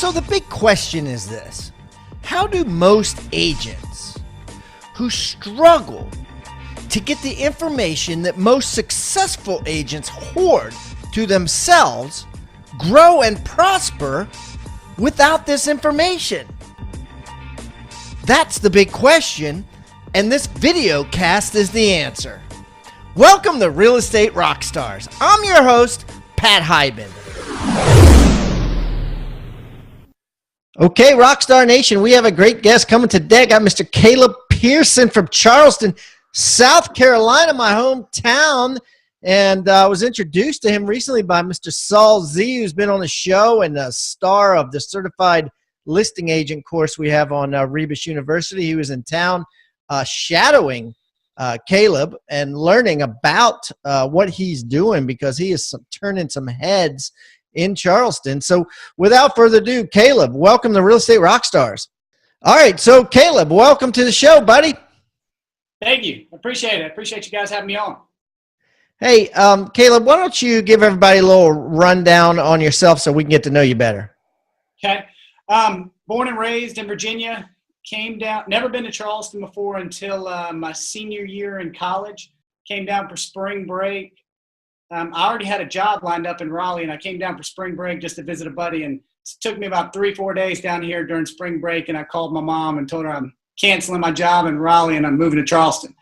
So the big question is this: how do most agents who struggle to get the information that most successful agents hoard to themselves grow and prosper without this information? That's the big question, and this video cast is the answer. Welcome to Real Estate Rockstars. I'm your host, Pat Hyben. Okay, Rockstar Nation, we have a great guest coming today. I got Mr. Caleb Pearson from Charleston, South Carolina, my hometown. And I was introduced to him recently by Mr. Saul Z, who's been on the show and a star of the Certified Listing Agent course we have on Rebus University. He was in town shadowing Caleb and learning about what he's doing because he is turning some heads in Charleston. So without further ado, Caleb, welcome to Real Estate Rockstars. All right, so Caleb, welcome to the show, buddy. Thank you. Appreciate it. Appreciate you guys having me on. Hey, Caleb, why don't you give everybody a little rundown on yourself so we can get to know you better? Okay. Born and raised in Virginia, came down, never been to Charleston before until my senior year in college. Came down for spring break. I already had a job lined up in Raleigh, and I came down for spring break just to visit a buddy. And it took me about 3-4 days down here during spring break, and I called my mom and told her I'm canceling my job in Raleigh and I'm moving to Charleston.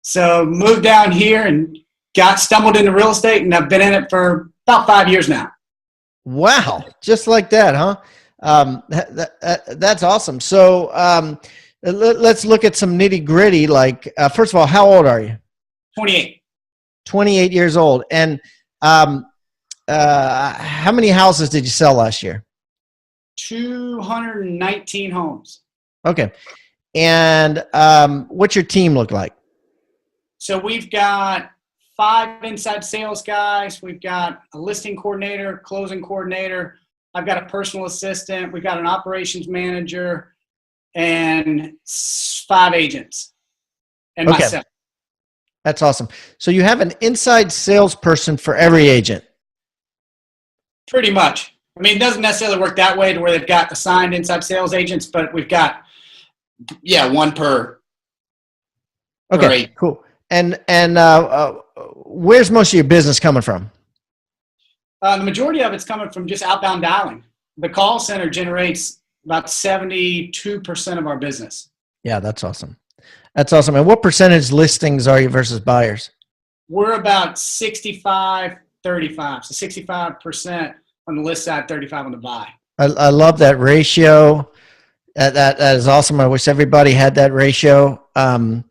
So moved down here and stumbled into real estate, and I've been in it for about 5 years now. Wow, just like that, huh? That's awesome. So let's look at some nitty gritty. Like, first of all, how old are you? 28. 28 years old. And how many houses did you sell last year? 219 homes. Okay. And what's your team look like? So we've got 5 inside sales guys. We've got a listing coordinator, closing coordinator. I've got a personal assistant. We've got an operations manager and 5 agents and myself. That's awesome. So you have an inside salesperson for every agent. Pretty much. I mean, it doesn't necessarily work that way to where they've got assigned inside sales agents, but we've got, one per. Okay, cool. And where's most of your business coming from? The majority of it's coming from just outbound dialing. The call center generates about 72% of our business. Yeah, that's awesome. That's awesome. And what percentage listings are you versus buyers? We're about 65-35. So 65% on the list side, 35 on the buy. I love that ratio. That is awesome. I wish everybody had that ratio. All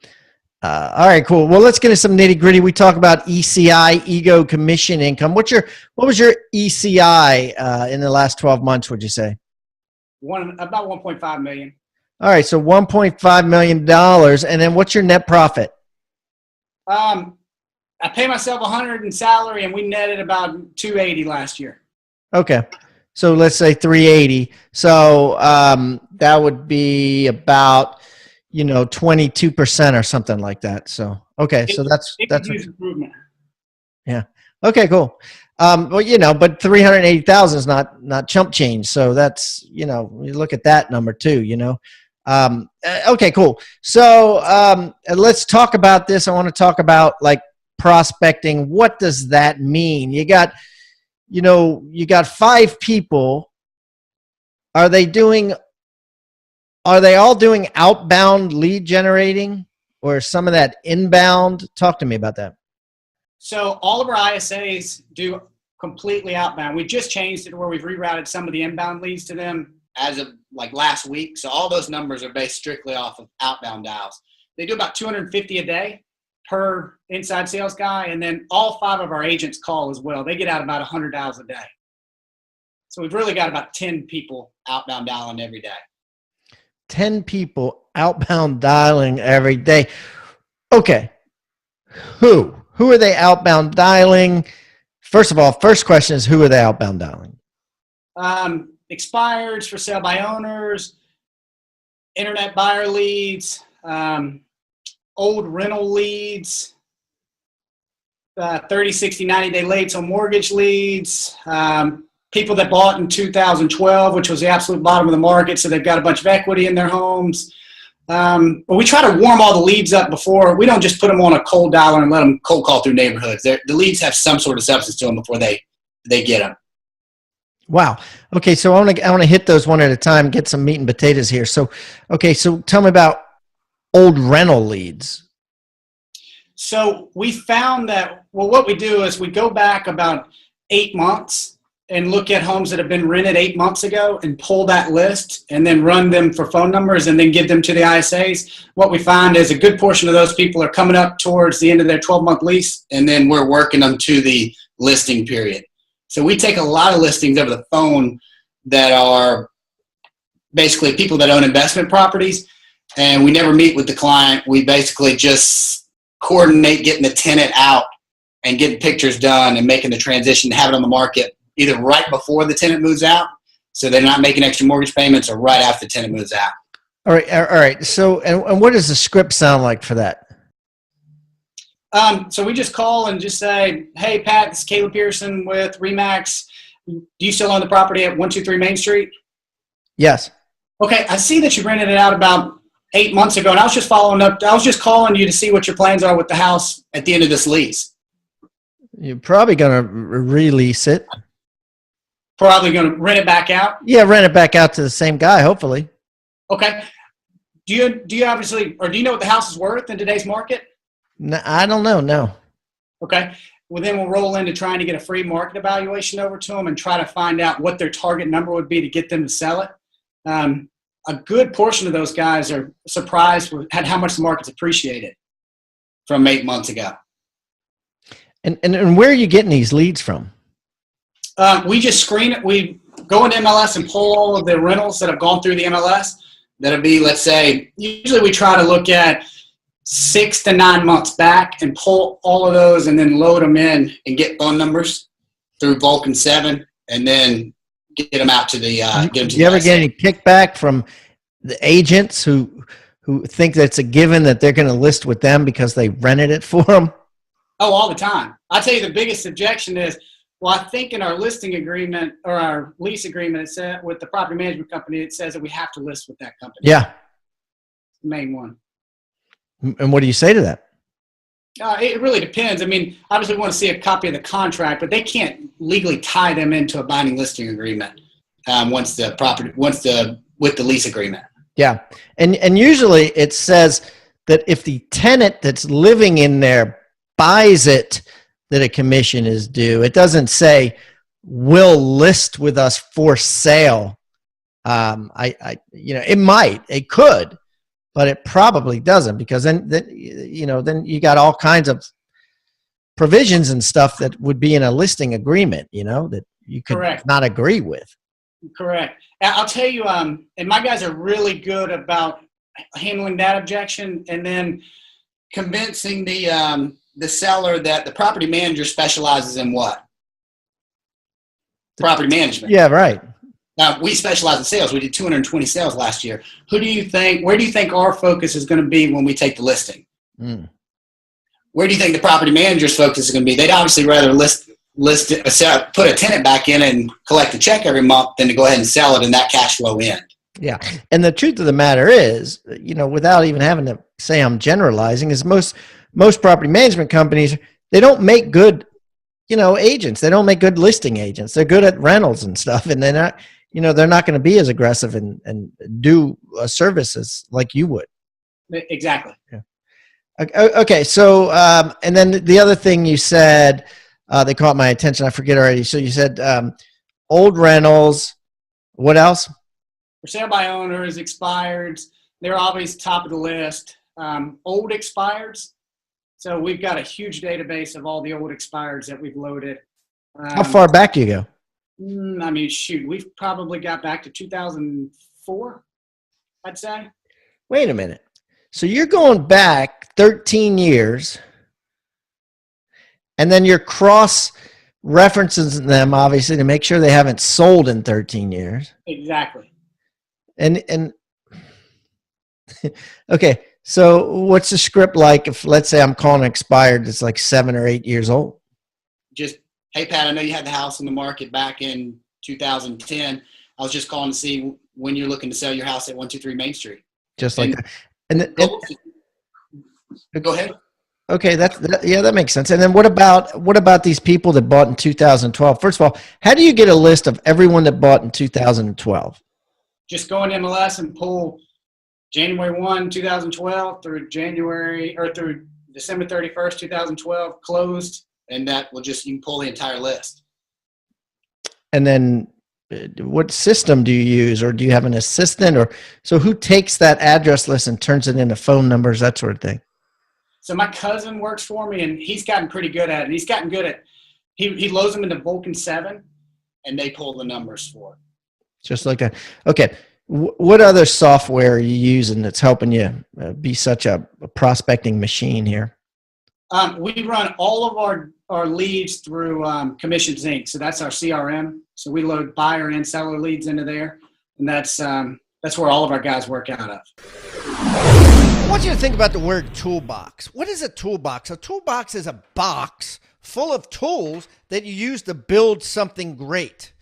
right, cool. Well, let's get into some nitty gritty. We talk about ECI, ego commission income. What was your ECI in the last 12 months, would you say? About 1.5 million. All right, so $1.5 million. And then what's your net profit? I pay myself $100 in salary, and we netted about $280 last year. Okay, so let's say $380. So that would be about 22% or something like that. So okay, so that's improvement. Yeah. Okay, cool. Well, but 380,000 is not chump change. So that's you look at that number too. Okay, cool. So let's talk about this. I want to talk about like prospecting. What does that mean? You got 5 people. Are they all doing outbound lead generating or some of that inbound? Talk to me about that. So all of our ISAs do completely outbound. We just changed it to where we've rerouted some of the inbound leads to them as of like last week. So all those numbers are based strictly off of outbound dials. They do about 250 a day per inside sales guy. And then all 5 of our agents call as well. They get out about 100 dials a day. So we've really got about 10 people outbound dialing every day. 10 people outbound dialing every day. Okay. Who are they outbound dialing? First of all, first question is, who are they outbound dialing? Expireds, for sale by owners, internet buyer leads, old rental leads, 30, 60, 90-day late on mortgage leads, people that bought in 2012, which was the absolute bottom of the market, so they've got a bunch of equity in their homes. But we try to warm all the leads up before. We don't just put them on a cold dialer and let them cold call through neighborhoods. The leads have some sort of substance to them before they get them. Wow. Okay, so I want to hit those one at a time, get some meat and potatoes here. So, okay, so tell me about old rental leads. So we found that, well, what we do is we go back about 8 months and look at homes that have been rented 8 months ago and pull that list and then run them for phone numbers and then give them to the ISAs. What we find is a good portion of those people are coming up towards the end of their 12-month lease, and then we're working them to the listing period. So we take a lot of listings over the phone that are basically people that own investment properties, and we never meet with the client. We basically just coordinate getting the tenant out and getting pictures done and making the transition to have it on the market either right before the tenant moves out, so they're not making extra mortgage payments, or right after the tenant moves out. All right. So, and what does the script sound like for that? So we just call and just say, hey, Pat, this is Caleb Pearson with RE/MAX. Do you still own the property at 123 Main Street? Yes. Okay, I see that you rented it out about 8 months ago, and I was just following up. I was just calling you to see what your plans are with the house at the end of this lease. You're probably going to release it. Probably going to rent it back out? Yeah, rent it back out to the same guy, hopefully. Okay. Do you obviously, or do you know what the house is worth in today's market? No, I don't know. No. Okay. Well, then we'll roll into trying to get a free market evaluation over to them and try to find out what their target number would be to get them to sell it. A good portion of those guys are surprised at how much the market's appreciated from 8 months ago. And where are you getting these leads from? We just screen it. We go into MLS and pull all of the rentals that have gone through the MLS. That'll be, let's say, usually we try to look at 6 to 9 months back and pull all of those and then load them in and get phone numbers through Vulcan 7 and then get them out to the Do you ever get any kickback from the agents who think that it's a given that they're going to list with them because they rented it for them? Oh, all the time. I'll tell you the biggest objection is, well, I think in our listing agreement or our lease agreement, it said with the property management company, it says that we have to list with that company. Yeah. The main one. And what do you say to that? It really depends. I mean, obviously we want to see a copy of the contract, but they can't legally tie them into a binding listing agreement with the lease agreement. Yeah. And usually it says that if the tenant that's living in there buys it, that a commission is due. It doesn't say will list with us for sale. It could, but it probably doesn't, because then you got all kinds of provisions and stuff that would be in a listing agreement, that you could not agree with. Correct. I'll tell you, and my guys are really good about handling that objection and then convincing the seller that the property manager specializes in what? Property management. Yeah, right. Now, we specialize in sales. We did 220 sales last year. Where do you think our focus is going to be when we take the listing? Where do you think the property manager's focus is going to be? They'd obviously rather put a tenant back in and collect a check every month than to go ahead and sell it in that cash flow end. Yeah. And the truth of the matter is, without even having to say I'm generalizing, is most property management companies, they don't make good, agents. They don't make good listing agents. They're good at rentals and stuff. And they're not going to be as aggressive and do services like you would. Exactly. Yeah. Okay. So, and then the other thing you said, they caught my attention. I forget already. So you said old rentals. What else? For sale by owners, expireds. They're always top of the list. Old expireds. So we've got a huge database of all the old expireds that we've loaded. How far back do you go? We've probably got back to 2004, I'd say. Wait a minute. So you're going back 13 years, and then you're cross-referencing them, obviously, to make sure they haven't sold in 13 years. Exactly. And okay, so what's the script like if, let's say, I'm calling expired, it's like 7 or 8 years old? Just, hey, Pat, I know you had the house on the market back in 2010. I was just calling to see when you're looking to sell your house at 123 Main Street. Just like that. And go ahead. Okay, yeah, that makes sense. And then what about these people that bought in 2012? First of all, how do you get a list of everyone that bought in 2012? Just go in MLS and pull January 1, 2012 through December 31st, 2012 closed, and that will you can pull the entire list. And then what system do you use, or do you have an assistant, or so who takes that address list and turns it into phone numbers, that sort of thing? So my cousin works for me, and he's gotten pretty good at it. He's gotten good at he loads them into Vulcan 7, and they pull the numbers for it. Just like that. Okay. What other software are you using that's helping you be such a prospecting machine here? We run all of our leads through Commissions Inc. So that's our CRM. So we load buyer and seller leads into there, and that's where all of our guys work out of. I want you to think about the word toolbox. What is a toolbox? A toolbox is a box full of tools that you use to build something great.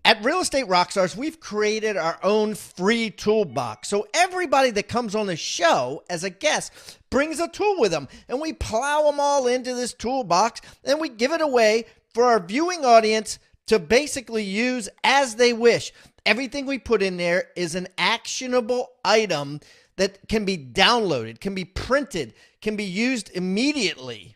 At Real Estate Rockstars, we've created our own free toolbox. So everybody that comes on the show as a guest brings a tool with them, and we plow them all into this toolbox, and we give it away for our viewing audience to basically use as they wish. Everything we put in there is an actionable item that can be downloaded, can be printed, can be used immediately.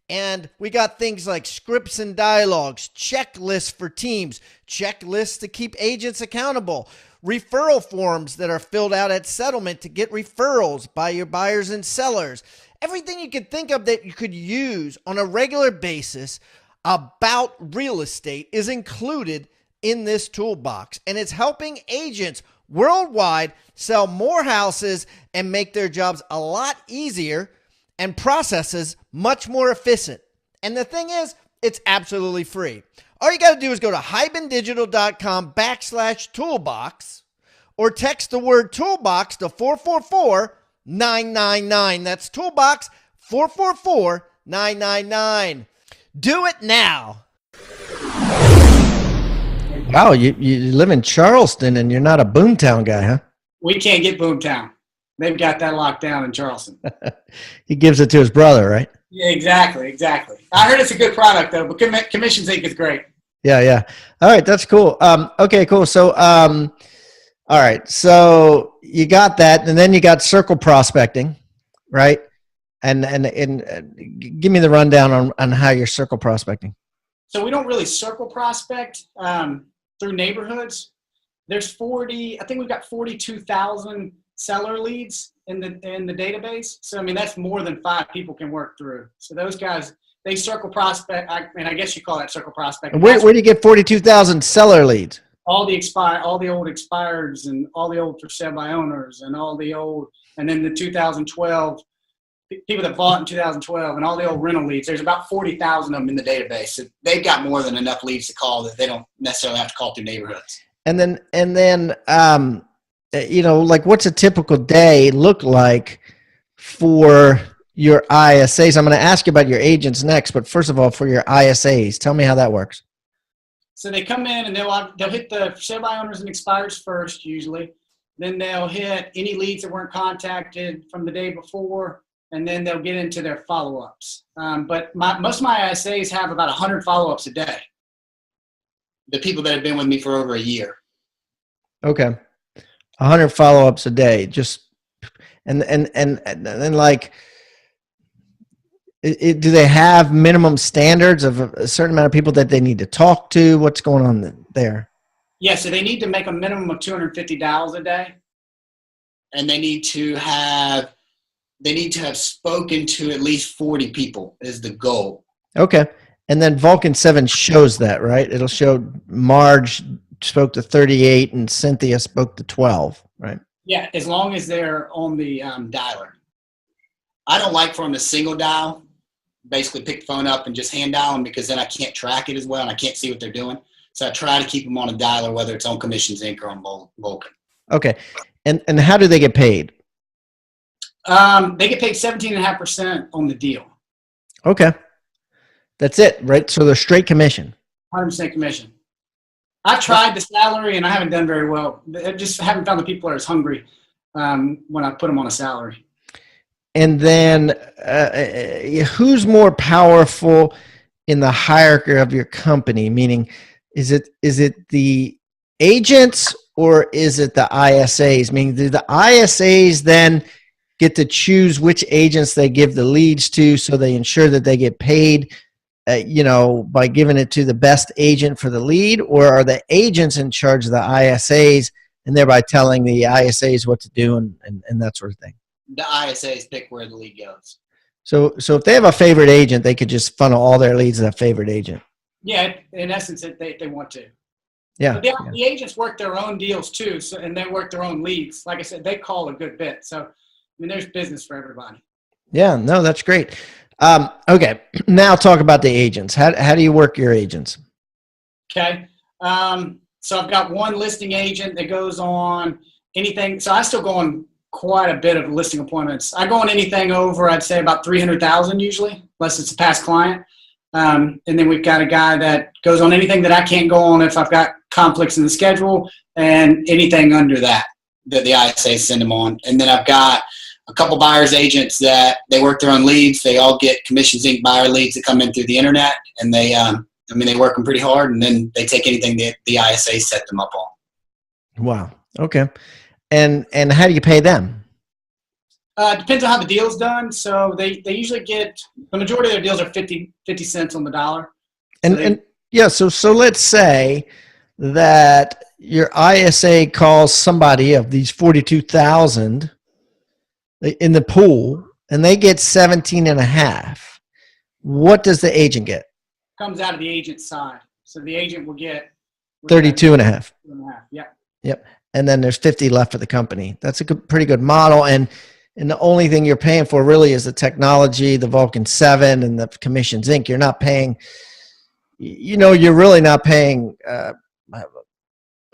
And we got things like scripts and dialogues, checklists for teams, checklists to keep agents accountable, referral forms that are filled out at settlement to get referrals by your buyers and sellers. Everything you could think of that you could use on a regular basis about real estate is included in this toolbox. And it's helping agents worldwide sell more houses and make their jobs a lot easier and processes much more efficient. And the thing is, it's absolutely free. All you got to do is go to hibandigital.com/toolbox or text the word toolbox to 444-999. That's toolbox 444-999. Do it now. Wow, you live in Charleston and you're not a boomtown guy, huh? We can't get boomtown. They've got that locked down in Charleston. He gives it to his brother, right? Yeah, exactly. I heard it's a good product, though, but Commissions Inc. is great. Yeah. All right, that's cool. Okay, cool. So, all right, so you got that, and then you got circle prospecting, right? And give me the rundown on how you're circle prospecting. So we don't really circle prospect through neighborhoods. There's I think we've got 42,000 seller leads in the database. So, I mean, that's more than 5 people can work through. So those guys, they circle prospect. I guess you call that circle prospect. Where do you get 42,000 seller leads? All the old expireds and all the old for sale by owners and all the old, and then the 2012 people that bought in 2012 and all the old rental leads. There's about 40,000 of them in the database. So they've got more than enough leads to call that they don't necessarily have to call through neighborhoods. And then like what's a typical day look like for your ISAs? I'm going to ask you about your agents next, but first of all, for your ISAs, tell me how that works. So they come in and they'll hit the sale by owners and expireds first, usually. Then they'll hit any leads that weren't contacted from the day before, and then they'll get into their follow-ups. But most of my ISAs have about 100 follow-ups a day. The people that have been with me for over a year. Okay. 100 follow-ups a day. And then like, do they have minimum standards of a certain amount of people that they need to talk to? What's going on there? Yeah, so they need to make a minimum of 250 dials a day, and they need to have spoken to at least 40 people is the goal. Okay. And then Vulcan 7 shows that, right? It'll show Marge spoke to 38 and Cynthia spoke to 12, right? Yeah, as long as they're on the dialer. I don't like for them to single dial, basically pick the phone up and just hand dial them, because then I can't track it as well and I can't see what they're doing. So I try to keep them on a dialer, whether it's on Commissions Inc. or on Vulcan. Okay. And how do they get paid? They get paid 17.5% on the deal. Okay. That's it, right? So they're straight commission. 100% commission. I've tried the salary and I haven't done very well. I just haven't found the people that are as hungry when I put them on a salary. And then who's more powerful in the hierarchy of your company? Meaning, is it the agents or is it the ISAs? Meaning, do the ISAs then get to choose which agents they give the leads to, so they ensure that they get paid, by giving it to the best agent for the lead, or are the agents in charge of the ISAs and thereby telling the ISAs what to do and that sort of thing? The ISAs pick where the lead goes. So if they have a favorite agent, they could just funnel all their leads to that favorite agent. Yeah, in essence, they want to. Yeah. But the agents work their own deals too, and they work their own leads. Like I said, they call a good bit. So, I mean, there's business for everybody. Yeah, no, that's great. Okay, now talk about the agents. How do you work your agents? Okay. So I've got one listing agent that goes on anything. So I still go on quite a bit of listing appointments. I go on anything over, I'd say about 300,000 usually, unless it's a past client. And then we've got a guy that goes on anything that I can't go on if I've got conflicts in the schedule, and anything under that the ISA send them on. And then I've got a couple buyers agents that they work their own leads. They all get Commissions Inc. buyer leads that come in through the internet, and they work them pretty hard, and then they take anything that the ISA set them up on. Wow. Okay. And how do you pay them? Depends on how the deal's done. So they usually get, the majority of their deals are 50 cents on the dollar. So let's say that your ISA calls somebody of these 42,000 in the pool and they get 17 and a half. What does the agent get? Comes out of the agent's side. So the agent will get 32 and a half. Yep. And then there's 50 left for the company. That's a pretty good model. And the only thing you're paying for really is the technology, the Vulcan 7 and the Commissions Inc. You're not paying, you're really not paying,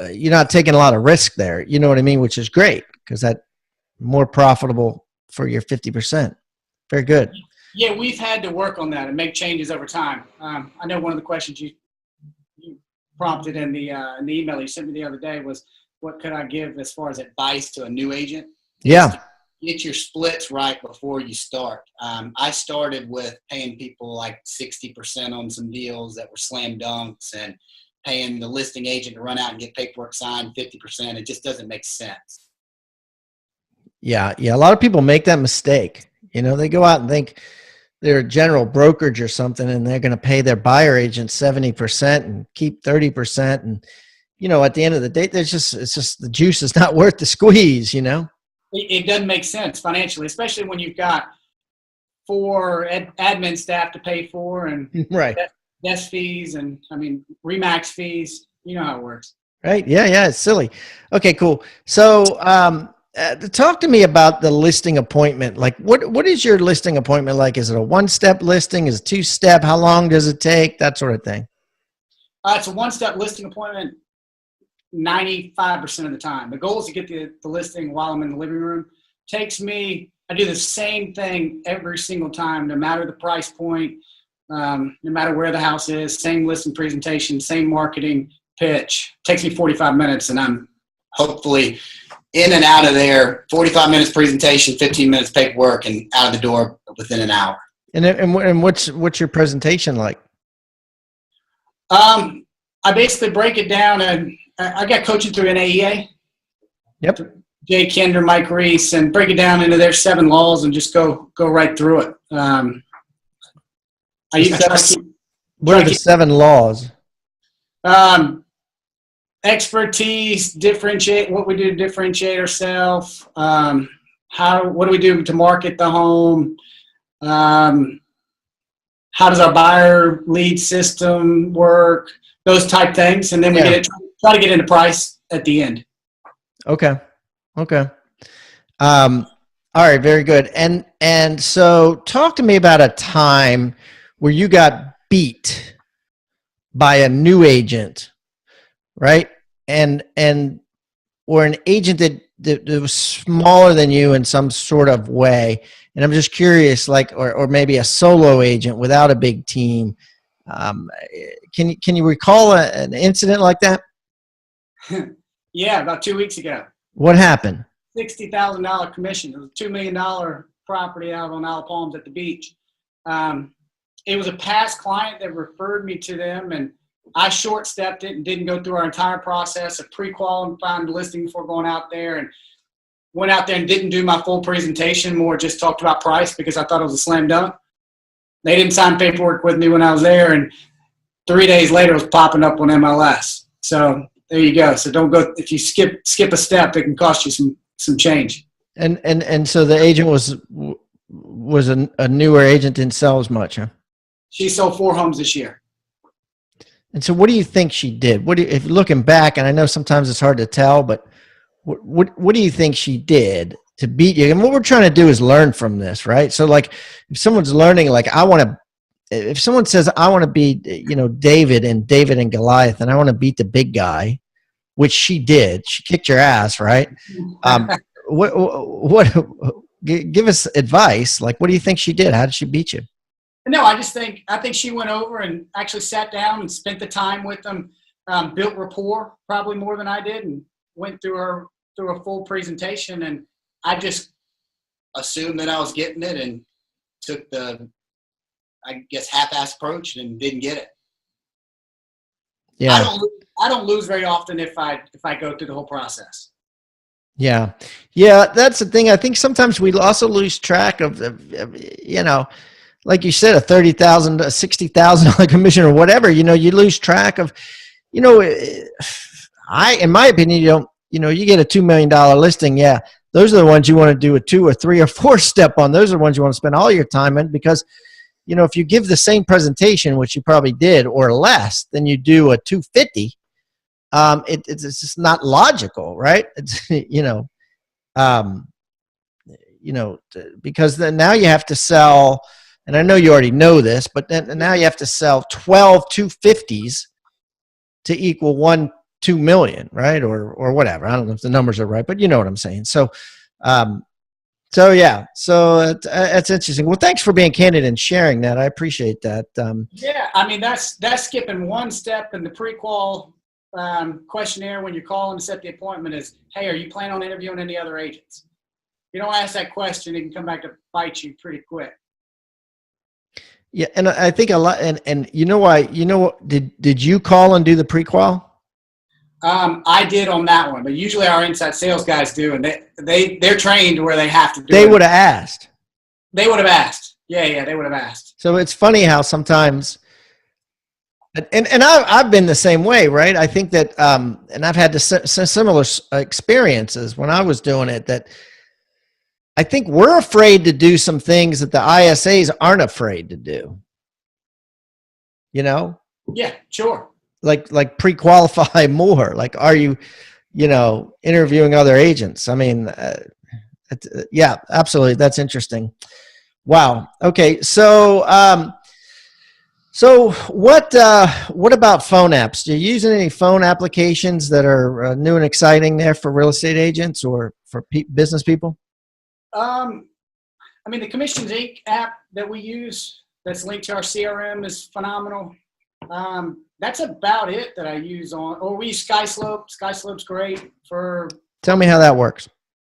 you're not taking a lot of risk there. You know what I mean? Which is great because that's more profitable for your 50%. Very good. Yeah, we've had to work on that and make changes over time. I know one of the questions you prompted in the email you sent me the other day was, what could I give as far as advice to a new agent? Yeah. Get your splits right before you start. I started with paying people like 60% on some deals that were slam dunks and paying the listing agent to run out and get paperwork signed 50%. It just doesn't make sense. Yeah. A lot of people make that mistake. They go out and think they're a general brokerage or something, and they're going to pay their buyer agent 70% and keep 30%. And, at the end of the day, it's just the juice is not worth the squeeze, It doesn't make sense financially, especially when you've got 4 admin staff to pay for and right. desk fees and, Remax fees. You know how it works. Right. Yeah. It's silly. Okay, cool. So talk to me about the listing appointment. Like what is your listing appointment like? Is it a 1-step listing? Is it 2-step? How long does it take? That sort of thing. It's a 1-step listing appointment 95% of the time. The goal is to get the listing while I'm in the living room. I do the same thing every single time, no matter the price point, no matter where the house is, same listing presentation, same marketing pitch. Takes me 45 minutes and I'm hopefully in and out of there, 45 minutes presentation, 15 minutes paperwork, and out of the door within an hour. And what's your presentation like? I basically break it down, and I got coaching through NAEA. Yep. Jay Kinder, Mike Reese, and break it down into their 7 laws and just go right through it. What are the 7 laws? Expertise, differentiate what we do to differentiate ourselves. What do we do to market the home? How does our buyer lead system work? Those type things, and then we try to get into price at the end. Okay. All right, very good. And so talk to me about a time where you got beat by a new agent, right? Or an agent that was smaller than you in some sort of way. And I'm just curious, or maybe a solo agent without a big team. Can you recall an incident like that? Yeah, about 2 weeks ago. What happened? $60,000 commission. It was a $2 million property out on Isle Palms at the beach. It was a past client that referred me to them, and I short-stepped it and didn't go through our entire process of pre-qualifying the listing before going out there, and went out there and didn't do my full presentation, more just talked about price because I thought it was a slam dunk. They didn't sign paperwork with me when I was there, and 3 days later it was popping up on MLS. So there you go. So don't go, if you skip a step, it can cost you some change. And so the agent was a newer agent, didn't sell as much, huh? She sold 4 homes this year. And so what do you think she did? If you're looking back, and I know sometimes it's hard to tell, but what do you think she did to beat you? And what we're trying to do is learn from this, right? So like if someone's learning, like if someone says, I want to be, David and Goliath, and I want to beat the big guy, which she did, she kicked your ass, right? Give us advice. Like, what do you think she did? How did she beat you? No, I think she went over and actually sat down and spent the time with them, built rapport probably more than I did, and went through a full presentation. And I just assumed that I was getting it and took the, I guess, half-ass approach and didn't get it. Yeah. I don't lose very often if I go through the whole process. Yeah. Yeah. That's the thing. I think sometimes we also lose track of, like you said, a $30,000, $60,000 commission or whatever, you lose track of, in my opinion, you get a $2 million listing. Yeah. Those are the ones you want to do a 2 or 3 or 4 step on. Those are the ones you want to spend all your time in, because, if you give the same presentation, which you probably did, or less than you do a 250, it's just not logical, right? It's, because then now you have to sell, and I know you already know this, but then now you have to sell 12 250s to equal 2 million, right? Or whatever. I don't know if the numbers are right, but you know what I'm saying. So yeah, so that's interesting. Well, thanks for being candid and sharing that. I appreciate that. Yeah, I mean, that's skipping one step in the pre-qual questionnaire when you're calling to set the appointment is, hey, are you planning on interviewing any other agents? If you don't ask that question, it can come back to bite you pretty quick. Yeah, and I think a lot, and did you call and do the pre-qual? I did on that one, but usually our inside sales guys do, and they're trained where they have to do it. They would have asked. They would have asked. Yeah, they would have asked. So it's funny how sometimes, and I've been the same way, right? I think that, and I've had similar experiences when I was doing it, that I think we're afraid to do some things that the ISAs aren't afraid to do. Yeah, sure. Like pre-qualify more. Like, are you, interviewing other agents? I mean, yeah, absolutely. That's interesting. Wow. Okay. So what about phone apps? Do you use any phone applications that are new and exciting there for real estate agents or for business people? I mean, the Commissions Inc. app that we use that's linked to our CRM is phenomenal. That's about it that I use on, or we use SkySlope. SkySlope's great for. Tell me how that works.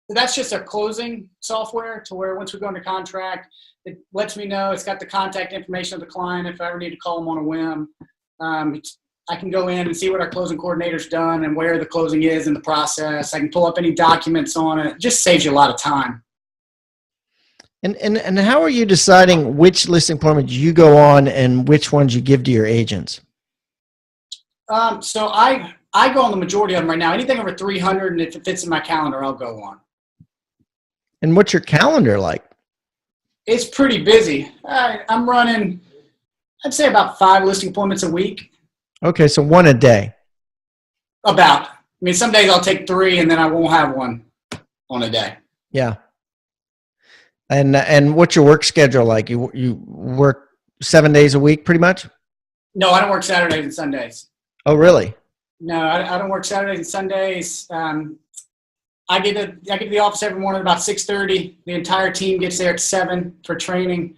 That's just a closing software to where once we go into contract, it lets me know, it's got the contact information of the client if I ever need to call them on a whim. I can go in and see what our closing coordinator's done and where the closing is in the process. I can pull up any documents on it. It just saves you a lot of time. And how are you deciding which listing appointments you go on and which ones you give to your agents? So I go on the majority of them right now. Anything over 300, and if it fits in my calendar, I'll go on. And what's your calendar like? It's pretty busy. I'm running, I'd say about 5 listing appointments a week. Okay, so 1 a day. About. I mean, some days I'll take 3 and then I won't have one on a day. Yeah. And what's your work schedule like? You work 7 days a week pretty much? No, I don't work Saturdays and Sundays. Oh, really? No, I don't work Saturdays and Sundays. I get to the office every morning about 6:30. The entire team gets there at 7 for training.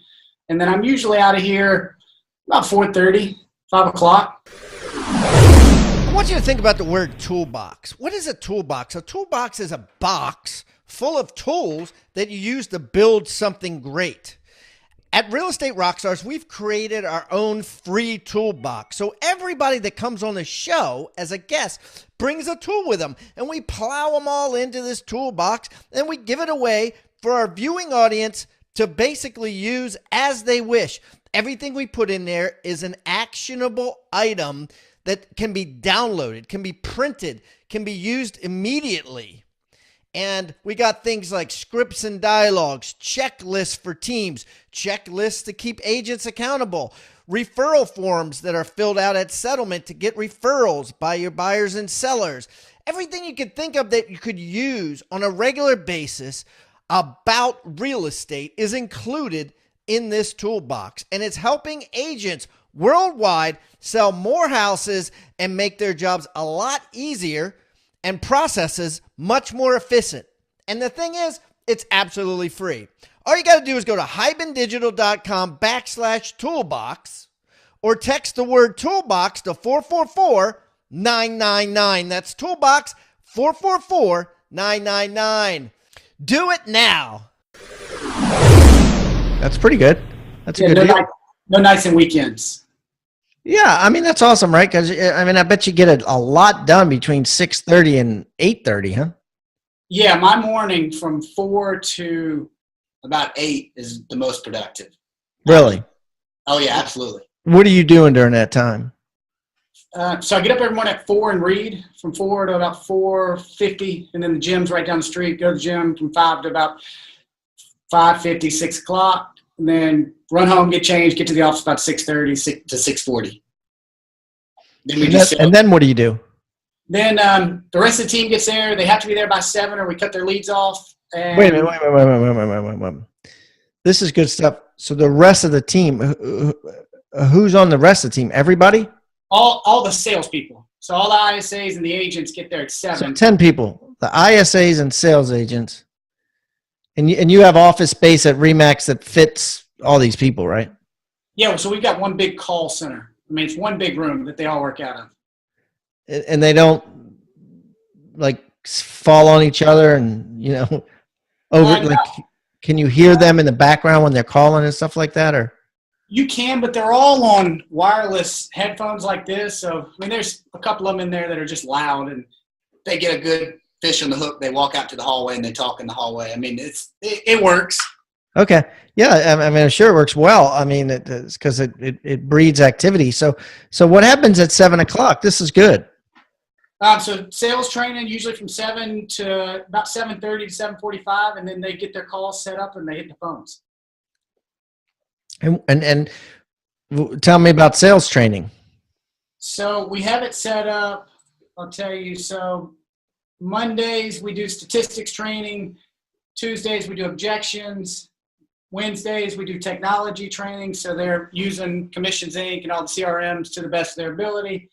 And then I'm usually out of here about 4:30, 5 o'clock. I want you to think about the word toolbox. What is a toolbox? A toolbox is a box full of tools that you use to build something great. At Real Estate Rockstars, we've created our own free toolbox. So everybody that comes on the show as a guest brings a tool with them, and we plow them all into this toolbox, and we give it away for our viewing audience to basically use as they wish. Everything we put in there is an actionable item that can be downloaded, can be printed, can be used immediately. And we got things like scripts and dialogues, checklists for teams, checklists to keep agents accountable, referral forms that are filled out at settlement to get referrals by your buyers and sellers. Everything you could think of that you could use on a regular basis about real estate is included in this toolbox. And it's helping agents worldwide sell more houses and make their jobs a lot easier and processes much more efficient. And the thing is, it's absolutely free. All you got to do is go to hibandigital.com/toolbox or text the word toolbox to 444-999. That's toolbox 444-999. Do it now. That's pretty good. That's a good deal. No nights and weekends. Yeah, I mean, that's awesome, right? Because, I mean, I bet you get a lot done between 6:30 and 8:30, huh? Yeah, my morning from 4 to about 8 is the most productive. Really? Oh, yeah, absolutely. What are you doing during that time? So I get up every morning at 4 and read from 4 to about 4:50, and then the gym's right down the street. Go to the gym from 5 to about 5:50, 6 o'clock. And then run home, get changed, get to the office about 6:30 to 6:40. And then what do you do? Then the rest of the team gets there. They have to be there by 7 or we cut their leads off. And Wait a minute. This is good stuff. So the rest of the team, who's on the rest of the team? Everybody? All the salespeople. So all the ISAs and the agents get there at 7. So 10 people. The ISAs and sales agents. And you have office space at RE/MAX that fits all these people, right? Yeah, so we've got one big call center. I mean, it's one big room that they all work out of. And they don't like fall on each other and, No. can you hear them in the background when they're calling and stuff like that? Or You can, but they're all on wireless headphones like this. So, I mean, there's a couple of them in there that are just loud, and They get a good fish on the hook. They walk out to the hallway and they talk in the hallway. I mean, it works. okay. Yeah. I mean, I'm sure it works well. I mean, it's because it breeds activity. So what happens at 7 o'clock? This is good. So sales training usually from 7 to about 7:30 to 7:45, and then they get their calls set up and they hit the phones. And tell me about sales training. So we have it set up. I'll tell you. So Mondays we do statistics training. Tuesdays we do objections. Wednesdays we do technology training. So they're using Commissions Inc. and all the CRMs to the best of their ability.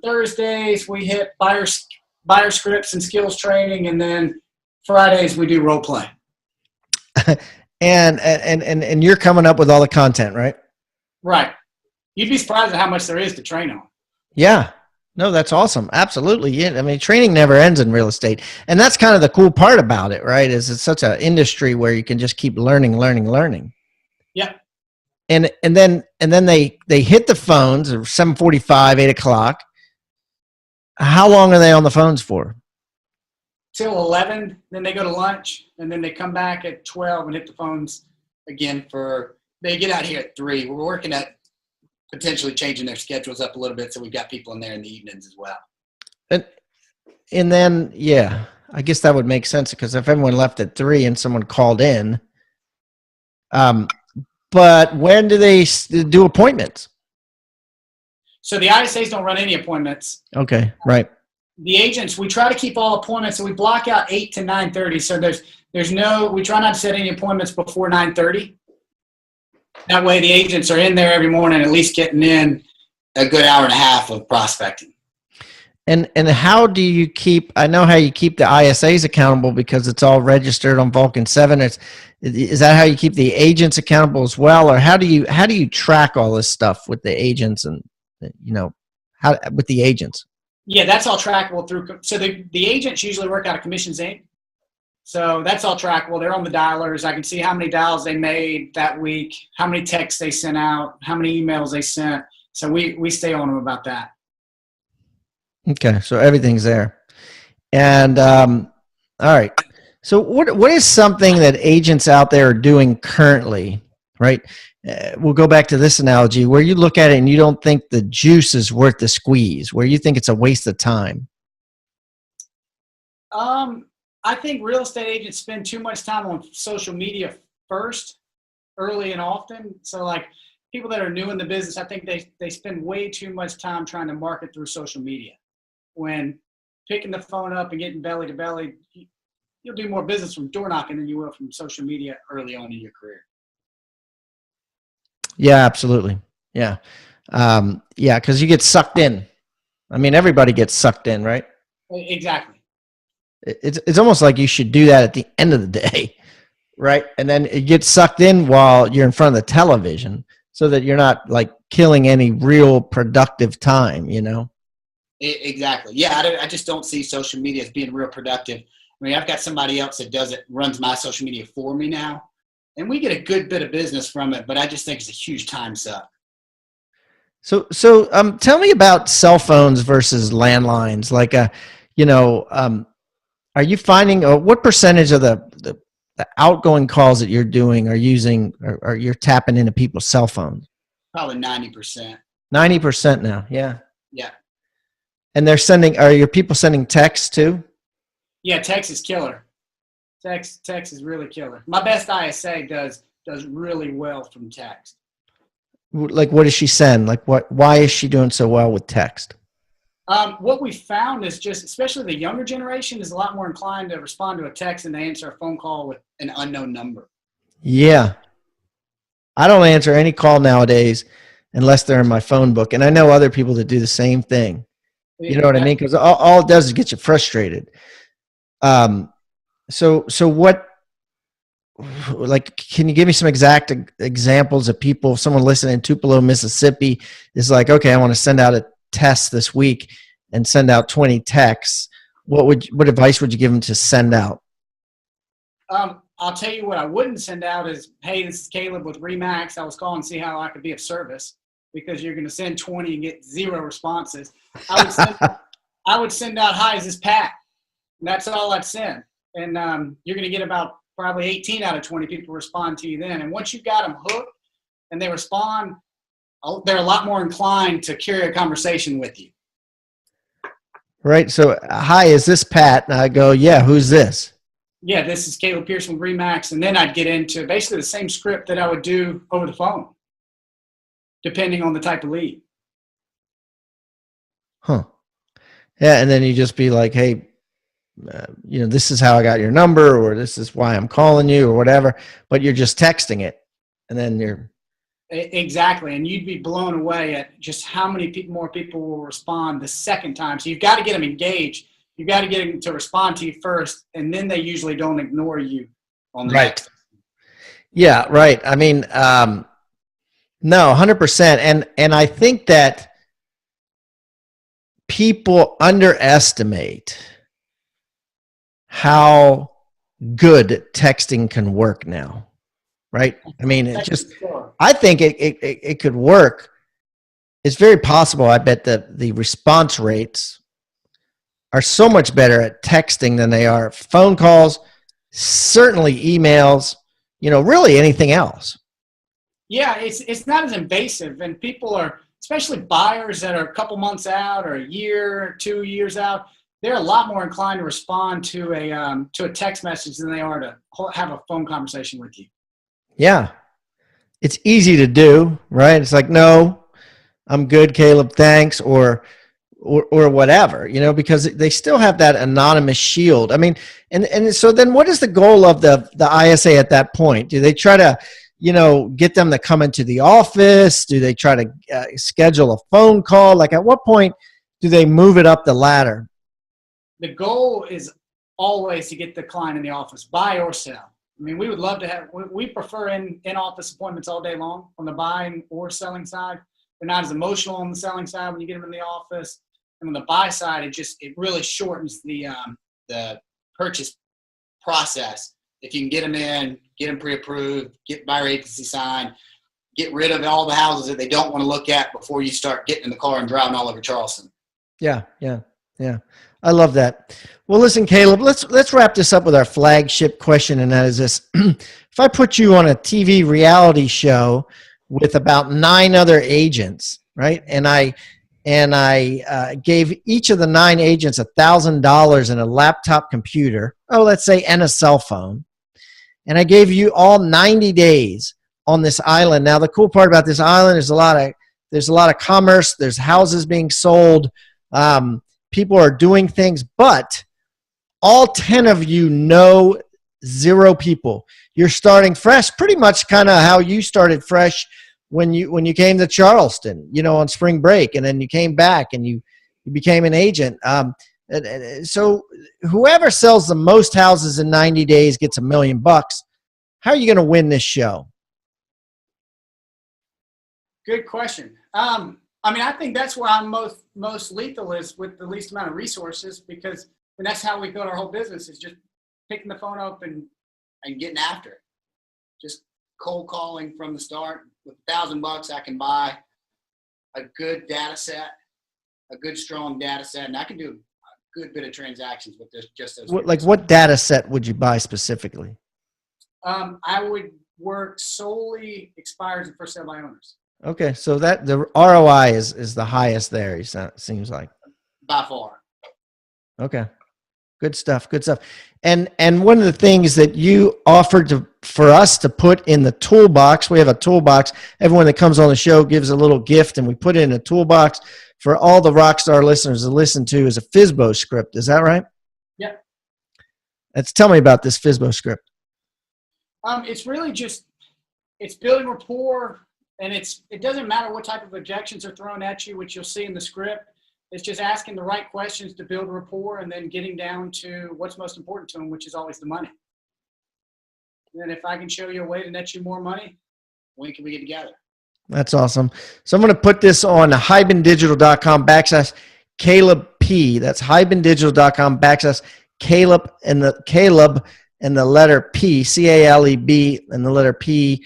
Thursdays we hit buyer scripts and skills training, and then Fridays we do role play. And you're coming up with all the content, right? Right. You'd be surprised at how much there is to train on. Yeah. No, that's awesome. Absolutely. Yeah. I mean, training never ends in real estate. And that's kind of the cool part about it, right? Is it's such an industry where you can just keep learning. Yeah. And then they hit the phones at 7:45, 8 o'clock. How long are they on the phones for? Till 11, then they go to lunch, and then they come back at 12 and hit the phones again they get out here at 3. We're working at potentially changing their schedules up a little bit, so we've got people in there in the evenings as well. And then, yeah, I guess that would make sense, because if everyone left at 3 and someone called in, but when do they do appointments? So the ISAs don't run any appointments. Okay, right. The agents, we try to keep all appointments, so we block out 8 to 9:30. So we try not to set any appointments before 9:30. That way the agents are in there every morning, at least getting in A good hour and a half of prospecting. And how do you I know how you keep the ISAs accountable, because it's all registered on Vulcan 7. Is that how you keep the agents accountable as well? Or how do you track all this stuff with the agents and, with the agents? Yeah, that's all trackable through. So the agents usually work out of commissions Inc. So that's all trackable. They're on the dialers. I can see how many dials they made that week, how many texts they sent out, how many emails they sent. So we stay on them about that. Okay, so everything's there. And all right. So what is something that agents out there are doing currently, right? We'll go back to this analogy where you look at it and you don't think the juice is worth the squeeze, where you think it's a waste of time. I think real estate agents spend too much time on social media first, early and often. So like people that are new in the business, I think they spend way too much time trying to market through social media. When picking the phone up and getting belly to belly, you'll do more business from door knocking than you will from social media early on in your career. Yeah, absolutely. Yeah. Yeah, because you get sucked in. I mean, everybody gets sucked in, right? Exactly. It's almost like you should do that at the end of the day, right? And then it gets sucked in while you're in front of the television so that you're not like killing any real productive time, you know? Exactly. Yeah, I just don't see social media as being real productive. I mean, I've got somebody else that runs my social media for me now, and we get a good bit of business from it, but I just think it's a huge time suck. So tell me about cell phones versus landlines. Like, are you finding what percentage of the outgoing calls that you're doing are using or you're tapping into people's cell phones? Probably 90%. 90% now. Yeah. Yeah. And are your people sending texts too? Yeah, text is killer. Text is really killer. My best ISA does really well from text. Like, what does she send? Like, why is she doing so well with text? What we found is just, especially the younger generation, is a lot more inclined to respond to a text than they answer a phone call with an unknown number. Yeah. I don't answer any call nowadays unless they're in my phone book. And I know other people that do the same thing. You know what I mean? Because all it does is get you frustrated. So what, like, can you give me some exact examples of people, if someone listening in Tupelo, Mississippi is like, okay, I want to send out a test this week and send out 20 texts. What advice would you give them to send out? I'll tell you what I wouldn't send out is, hey, this is Caleb with Remax. I was calling to see how I could be of service, because you're going to send 20 and get 0 responses. I would send out, hi, is this Pat? And that's all I'd send. And you're going to get about probably 18 out of 20 people respond to you then. And once you've got them hooked and they respond, they're a lot more inclined to carry a conversation with you. Right. So, hi, is this Pat? And I go, yeah, who's this? Yeah, this is Caleb Pearson with Remax. And then I'd get into basically the same script that I would do over the phone, depending on the type of lead. Huh. Yeah. And then you just be like, hey, this is how I got your number, or this is why I'm calling you, or whatever, but you're just texting it. And then you're. Exactly. And you'd be blown away at just how many more people will respond the second time. So you've got to get them engaged. You've got to get them to respond to you first, and then they usually don't ignore you on the next. Yeah, right. I mean, no, 100%. And I think that people underestimate how good texting can work now, right? I mean, I think it could work. It's very possible. I bet that the response rates are so much better at texting than they are phone calls, certainly emails, really anything else. Yeah, it's not as invasive, and people are, especially buyers that are a couple months out or a year, 2 years out, they're a lot more inclined to respond to a text message than they are to have a phone conversation with you. Yeah. It's easy to do, right? It's like, no, I'm good, Caleb, thanks, or whatever, because they still have that anonymous shield. I mean, and so then what is the goal of the ISA at that point? Do they try to, get them to come into the office? Do they try to schedule a phone call? Like, at what point do they move it up the ladder? The goal is always to get the client in the office, buy or sell. I mean, we would love to we prefer in-office appointments all day long on the buying or selling side. They're not as emotional on the selling side when you get them in the office. And on the buy side, it really shortens the purchase process. If you can get them in, get them pre-approved, get buyer agency signed, get rid of all the houses that they don't want to look at before you start getting in the car and driving all over Charleston. Yeah. I love that. Well, listen, Caleb, let's wrap this up with our flagship question, and that is this. If I put you on a TV reality show with about 9 other agents, right, and I gave each of the 9 agents $1,000 and a laptop computer, let's say, and a cell phone, and I gave you all 90 days on this island. Now, the cool part about this island is there's a lot of commerce. There's houses being sold. People are doing things, but all 10 of you know 0 people. You're starting fresh, pretty much kind of how you started fresh when you came to Charleston, on spring break, and then you came back and you became an agent. So whoever sells the most houses in 90 days gets $1 million. How are you going to win this show? Good question. I think that's where I'm most lethal is with the least amount of resources, because that's how we build our whole business, is just picking the phone up and getting after it. Just cold calling from the start. With $1,000, I can buy a good data set, a good strong data set, and I can do a good bit of transactions with this. Just as what data set would you buy specifically? I would work solely expires and first sale by owners. Okay, so that the ROI is the highest there. It seems like By far. Okay, good stuff. And one of the things that you offered for us to put in the toolbox, we have a toolbox. Everyone that comes on the show gives a little gift, and we put it in a toolbox for all the Rockstar listeners to listen to, is a FSBO script. Is that right? Yep. Tell me about this FSBO script. It's really it's building rapport. And it doesn't matter what type of objections are thrown at you, which you'll see in the script. It's just asking the right questions to build rapport, and then getting down to what's most important to them, which is always the money. And then if I can show you a way to net you more money, when can we get together? That's awesome. So I'm going to put this on hibandigital.com/Caleb P. That's hibandigital.com/Caleb and the letter P, CALEB and the letter P.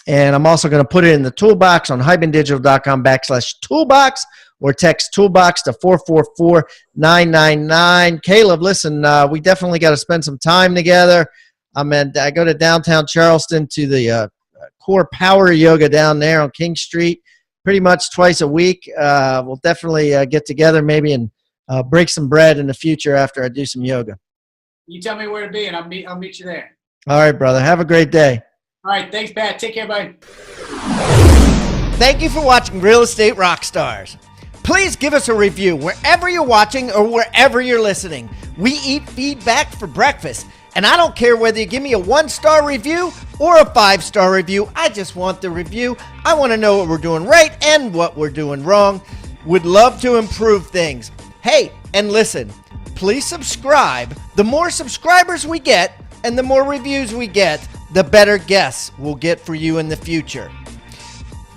And I'm also going to put it in the toolbox on hibandigital.com/toolbox, or text toolbox to 444-999. Caleb, listen, we definitely got to spend some time together. I go to downtown Charleston to the Core Power Yoga down there on King Street pretty much twice a week. We'll definitely get together maybe and break some bread in the future after I do some yoga. You tell me where to be, and I'll meet you there. All right, brother. Have a great day. All right, thanks, Pat. Take care, buddy. Thank you for watching Real Estate Rockstars. Please give us a review wherever you're watching or wherever you're listening. We eat feedback for breakfast, and I don't care whether you give me a 1-star review or a 5-star review. I just want the review. I want to know what we're doing right and what we're doing wrong. Would love to improve things. Hey, and listen, please subscribe. The more subscribers we get and the more reviews we get, the better guests we'll get for you in the future.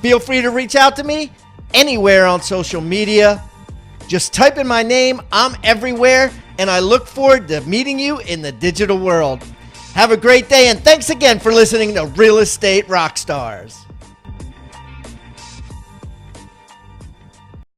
Feel free to reach out to me anywhere on social media. Just type in my name. I'm everywhere, and I look forward to meeting you in the digital world. Have a great day, and thanks again for listening to Real Estate Rockstars.